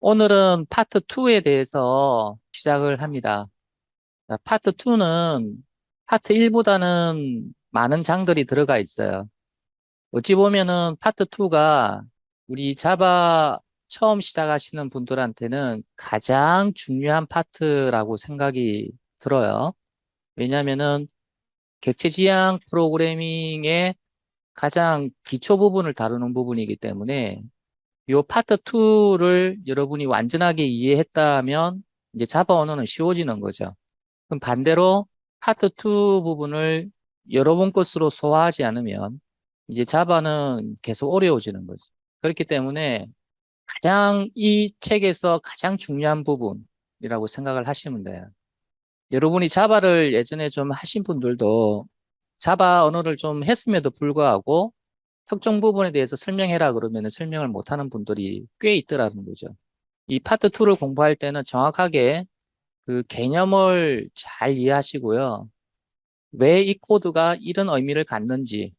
오늘은 파트 2에 대해서 시작을 합니다. 자, 파트 2는 파트 1보다는 많은 장들이 들어가 있어요. 어찌 보면은 파트 2가 우리 자바 처음 시작하시는 분들한테는 가장 중요한 파트라고 생각이 들어요. 왜냐면은 객체 지향 프로그래밍의 가장 기초 부분을 다루는 부분이기 때문에 요 파트 2를 여러분이 완전하게 이해했다면 이제 자바 언어는 쉬워지는 거죠. 그럼 반대로 파트 2 부분을 여러분 것으로 소화하지 않으면 이제 자바는 계속 어려워지는 거죠. 그렇기 때문에 가장 이 책에서 가장 중요한 부분이라고 생각을 하시면 돼요. 여러분이 자바를 예전에 좀 하신 분들도 자바 언어를 좀 했음에도 불구하고 특정 부분에 대해서 설명해라 그러면 설명을 못하는 분들이 꽤 있더라는 거죠. 이 파트 2를 공부할 때는 정확하게 그 개념을 잘 이해하시고요. 왜 이 코드가 이런 의미를 갖는지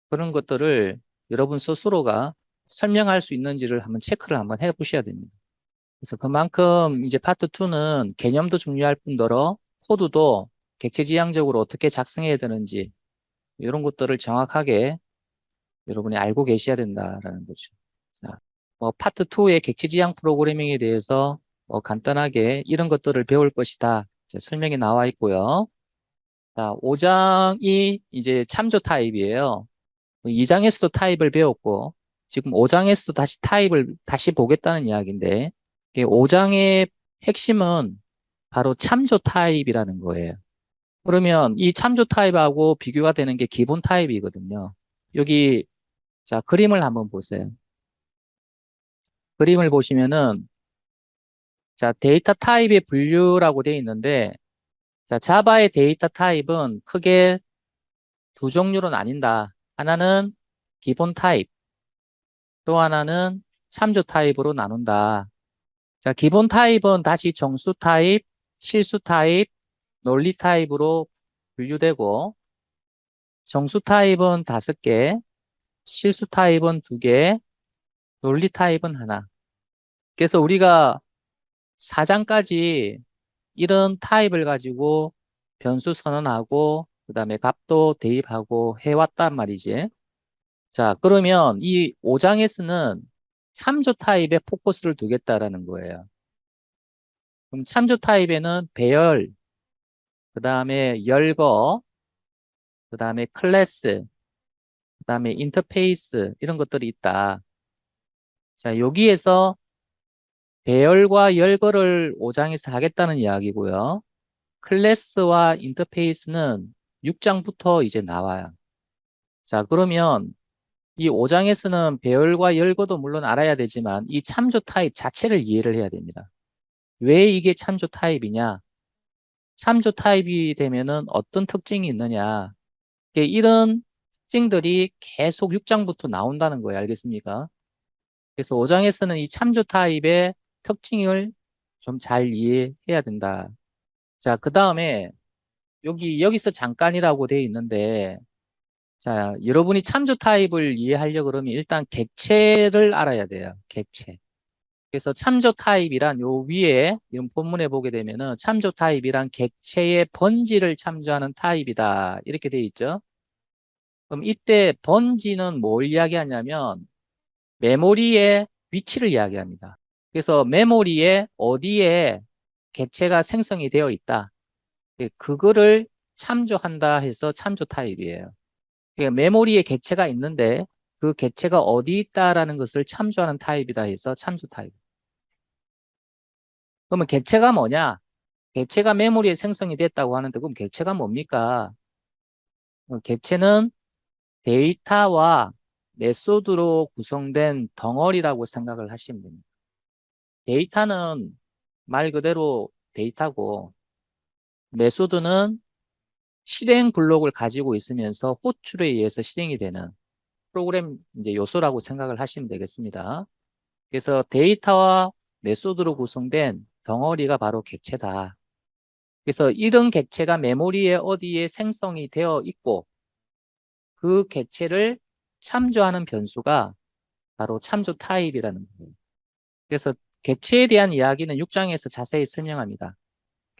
그런 것들을 여러분 스스로가 설명할 수 있는지를 한번 체크를 한번 해보셔야 됩니다. 그래서 그만큼 이제 파트 2는 개념도 중요할 뿐더러 코드도 객체지향적으로 어떻게 작성해야 되는지 이런 것들을 정확하게 여러분이 알고 계셔야 된다라는 거죠. 자, 파트 2의 객체지향 프로그래밍에 대해서 간단하게 이런 것들을 배울 것이다. 이제 설명이 나와 있고요. 자, 5장이 이제 참조 타입이에요. 2장에서도 타입을 배웠고, 지금 5장에서도 다시 타입을 다시 보겠다는 이야기인데, 5장의 핵심은 바로 참조 타입이라는 거예요. 그러면 이 참조 타입하고 비교가 되는 게 기본 타입이거든요. 여기, 자, 그림을 한번 보세요. 그림을 보시면은, 자, 데이터 타입의 분류라고 되어 있는데, 자, 자바의 데이터 타입은 크게 두 종류로 나뉜다. 하나는 기본 타입, 또 하나는 참조 타입으로 나눈다. 자, 기본 타입은 다시 정수 타입, 실수 타입, 논리 타입으로 분류되고, 정수 타입은 5개, 실수 타입은 2개, 논리 타입은 하나. 그래서 우리가 4장까지 이런 타입을 가지고 변수 선언하고, 그 다음에 값도 대입하고 해왔단 말이지. 자, 그러면 이 5장에서는 참조 타입에 포커스를 두겠다라는 거예요. 그럼 참조 타입에는 배열, 그 다음에 열거, 그 다음에 클래스, 그 다음에 인터페이스 이런 것들이 있다. 자, 여기에서 배열과 열거를 5장에서 하겠다는 이야기고요. 클래스와 인터페이스는 6장부터 이제 나와요. 자, 그러면 이 5장에서는 배열과 열거도 물론 알아야 되지만 이 참조 타입 자체를 이해를 해야 됩니다. 왜 이게 참조 타입이냐? 참조 타입이 되면은 어떤 특징이 있느냐? 이런 특징들이 계속 6장부터 나온다는 거예요. 알겠습니까? 그래서 5장에서는 이 참조 타입의 특징을 좀 잘 이해해야 된다. 자, 그 다음에 여기서 잠깐이라고 되어 있는데, 자, 여러분이 참조 타입을 이해하려고 그러면 일단 객체를 알아야 돼요. 객체. 그래서 참조 타입이란 요 위에 이런 본문에 보게 되면은 참조 타입이란 객체의 번지를 참조하는 타입이다. 이렇게 돼 있죠. 그럼 이때 번지는 뭘 이야기하냐면 메모리의 위치를 이야기합니다. 그래서 메모리에 어디에 객체가 생성이 되어 있다. 그거를 참조한다 해서 참조 타입이에요. 그러니까 메모리에 객체가 있는데 그 객체가 어디 있다라는 것을 참조하는 타입이다 해서 참조 타입. 그러면 객체가 뭐냐? 객체가 메모리에 생성이 됐다고 하는데 그럼 객체가 뭡니까? 객체는 데이터와 메소드로 구성된 덩어리라고 생각을 하시면 됩니다. 데이터는 말 그대로 데이터고 메소드는 실행 블록을 가지고 있으면서 호출에 의해서 실행이 되는 프로그램 이제 요소라고 생각을 하시면 되겠습니다. 그래서 데이터와 메소드로 구성된 덩어리가 바로 객체다. 그래서 이런 객체가 메모리에 어디에 생성이 되어 있고 그 객체를 참조하는 변수가 바로 참조 타입이라는 거예요. 그래서 객체에 대한 이야기는 6장에서 자세히 설명합니다.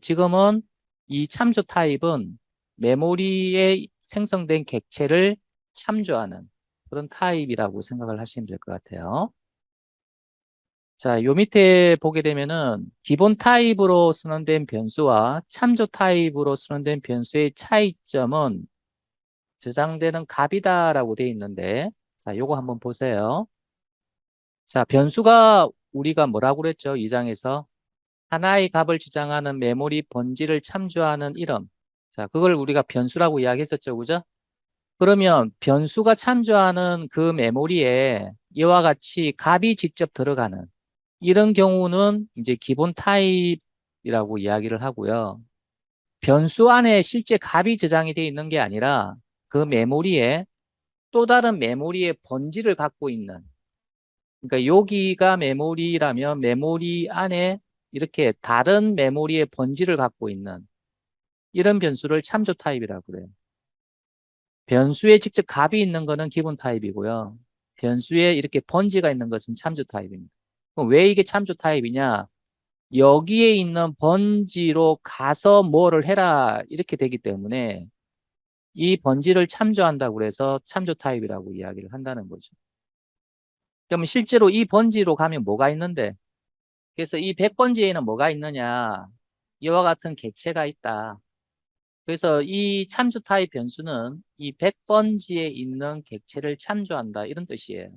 지금은 이 참조 타입은 메모리에 생성된 객체를 참조하는 그런 타입이라고 생각을 하시면 될 것 같아요. 자, 요 밑에 보게 되면은 기본 타입으로 선언된 변수와 참조 타입으로 선언된 변수의 차이점은 저장되는 값이다라고 되어 있는데, 자, 요거 한번 보세요. 자, 변수가 우리가 뭐라고 그랬죠? 2장에서 하나의 값을 저장하는 메모리 번지를 참조하는 이름. 자, 그걸 우리가 변수라고 이야기했었죠, 그죠? 그러면 변수가 참조하는 그 메모리에 이와 같이 값이 직접 들어가는 이런 경우는 이제 기본 타입이라고 이야기를 하고요. 변수 안에 실제 값이 저장이 되어 있는 게 아니라 그 메모리에 또 다른 메모리의 번지를 갖고 있는, 그러니까 여기가 메모리라면 메모리 안에 이렇게 다른 메모리의 번지를 갖고 있는 이런 변수를 참조 타입이라고 그래요. 변수에 직접 값이 있는 거는 기본 타입이고요. 변수에 이렇게 번지가 있는 것은 참조 타입입니다. 그럼 왜 이게 참조 타입이냐? 여기에 있는 번지로 가서 뭐를 해라 이렇게 되기 때문에 이 번지를 참조한다고 해서 참조 타입이라고 이야기를 한다는 거죠. 그러면 실제로 이 번지로 가면 뭐가 있는데? 그래서 이 100번지에는 뭐가 있느냐? 이와 같은 객체가 있다. 그래서 이 참조 타입 변수는 이 100번지에 있는 객체를 참조한다. 이런 뜻이에요.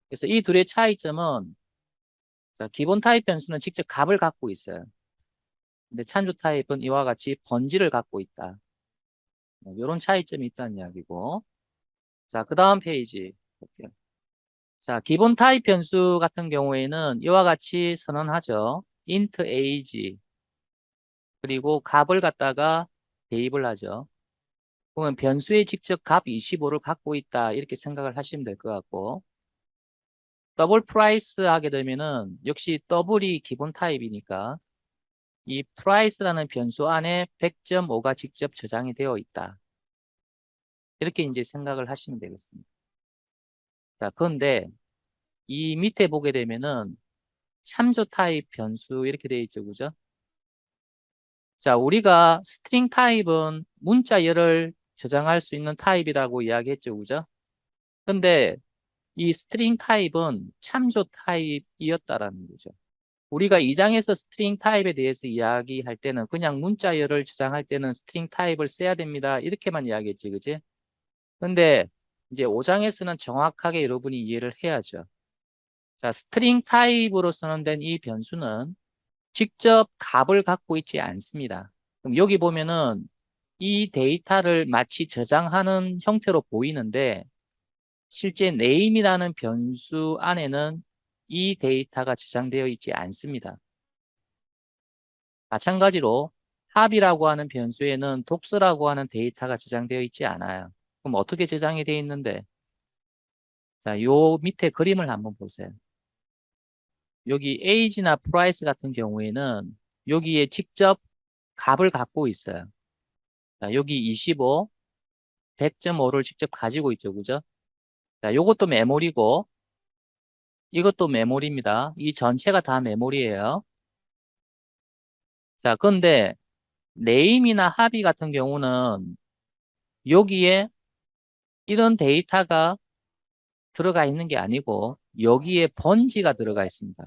그래서 이 둘의 차이점은 기본 타입 변수는 직접 값을 갖고 있어요. 근데 참조 타입은 이와 같이 번지를 갖고 있다. 이런 차이점이 있다는 이야기고. 자, 그 다음 페이지 볼게요. 자, 기본 타입 변수 같은 경우에는 이와 같이 선언하죠. int age 그리고 값을 갖다가 대입을 하죠. 그러면 변수에 직접 값 25를 갖고 있다 이렇게 생각을 하시면 될 것 같고, 더블 프라이스 하게 되면은 역시 더블이 기본 타입이니까 이 price라는 변수 안에 100.5가 직접 저장이 되어 있다. 이렇게 이제 생각을 하시면 되겠습니다. 자, 그런데 이 밑에 보게 되면은 참조 타입 변수 이렇게 되어 있죠, 그죠? 자, 우리가 스트링 타입은 문자열을 저장할 수 있는 타입이라고 이야기했죠, 그죠? 근데 이 스트링 타입은 참조 타입이었다라는 거죠. 우리가 2장에서 스트링 타입에 대해서 이야기할 때는 그냥 문자열을 저장할 때는 스트링 타입을 써야 됩니다. 이렇게만 이야기했지, 그지? 근데 이제 5장에서는 정확하게 여러분이 이해를 해야죠. 자, 스트링 타입으로 선언된 이 변수는 직접 값을 갖고 있지 않습니다. 그럼 여기 보면은 이 데이터를 마치 저장하는 형태로 보이는데 실제 name이라는 변수 안에는 이 데이터가 저장되어 있지 않습니다. 마찬가지로 합이라고 하는 변수에는 독서라고 하는 데이터가 저장되어 있지 않아요. 그럼 어떻게 저장이 되어 있는데? 자, 요 밑에 그림을 한번 보세요. 여기 age나 price 같은 경우에는 여기에 직접 값을 갖고 있어요. 자, 여기 25, 100.5를 직접 가지고 있죠. 그죠? 자, 요것도 메모리고 이것도 메모리입니다. 이 전체가 다 메모리예요. 자, 근데 네임이나 합의 같은 경우는 여기에 이런 데이터가 들어가 있는 게 아니고 여기에 번지가 들어가 있습니다.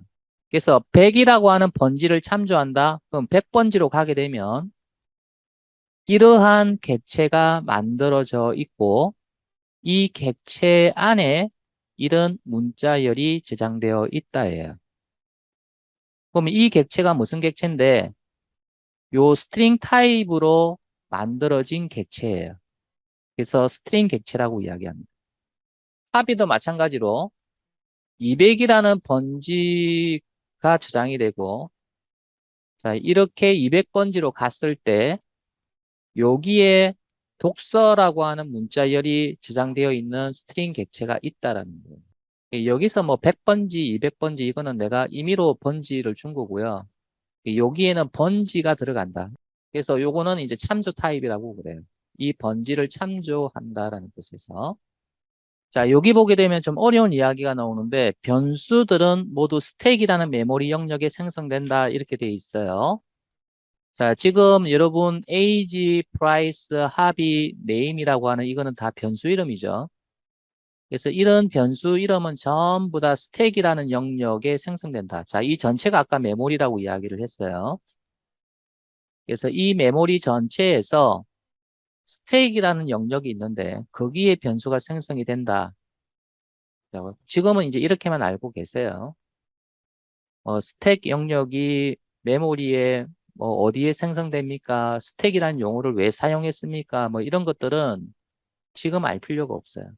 그래서 100이라고 하는 번지를 참조한다. 그럼 100번지로 가게 되면 이러한 객체가 만들어져 있고 이 객체 안에 이런 문자열이 저장되어 있다예요. 그럼 이 객체가 무슨 객체인데 요 스트링 타입으로 만들어진 객체예요. 그래서 스트링 객체라고 이야기합니다. 합의도 마찬가지로 200이라는 번지가 저장이 되고 자, 이렇게 200번지로 갔을 때 여기에 독서라고 하는 문자열이 저장되어 있는 스트링 객체가 있다라는 거예요. 여기서 뭐 100번지, 200번지 이거는 내가 임의로 번지를 준 거고요. 여기에는 번지가 들어간다. 그래서 요거는 이제 참조 타입이라고 그래요. 이 번지를 참조한다라는 뜻에서. 자, 여기 보게 되면 좀 어려운 이야기가 나오는데 변수들은 모두 스택이라는 메모리 영역에 생성된다 이렇게 돼 있어요. 자, 지금 여러분 age, price, hobby, name이라고 하는 이거는 다 변수 이름이죠. 그래서 이런 변수 이름은 전부 다 스택이라는 영역에 생성된다. 자, 이 전체가 아까 메모리라고 이야기를 했어요. 그래서 이 메모리 전체에서 스택이라는 영역이 있는데 거기에 변수가 생성이 된다. 자, 지금은 이제 이렇게만 알고 계세요. 스택 영역이 메모리에 뭐 어디에 생성됩니까? 스택이라는 용어를 왜 사용했습니까? 뭐 이런 것들은 지금 알 필요가 없어요.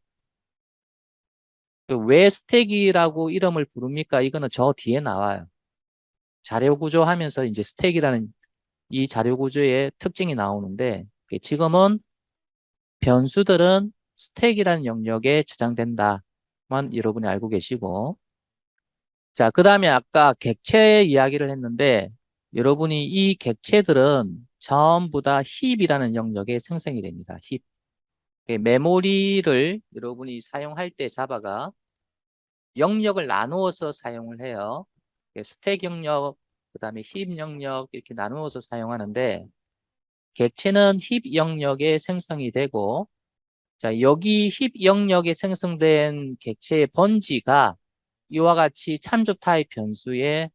왜 스택이라고 이름을 부릅니까? 이거는 저 뒤에 나와요. 자료 구조 하면서 이제 스택이라는 이 자료 구조의 특징이 나오는데 지금은 변수들은 스택이라는 영역에 저장된다만 여러분이 알고 계시고 자, 그 다음에 아까 객체 이야기를 했는데 여러분이 이 객체들은 전부 다 힙이라는 영역에 생성이 됩니다. 힙. 메모리를 여러분이 사용할 때 자바가 영역을 나누어서 사용을 해요. 스택 영역, 그 다음에 힙 영역 이렇게 나누어서 사용하는데 객체는 힙 영역에 생성이 되고 자, 여기 힙 영역에 생성된 객체의 번지가 이와 같이 참조 타입 변수에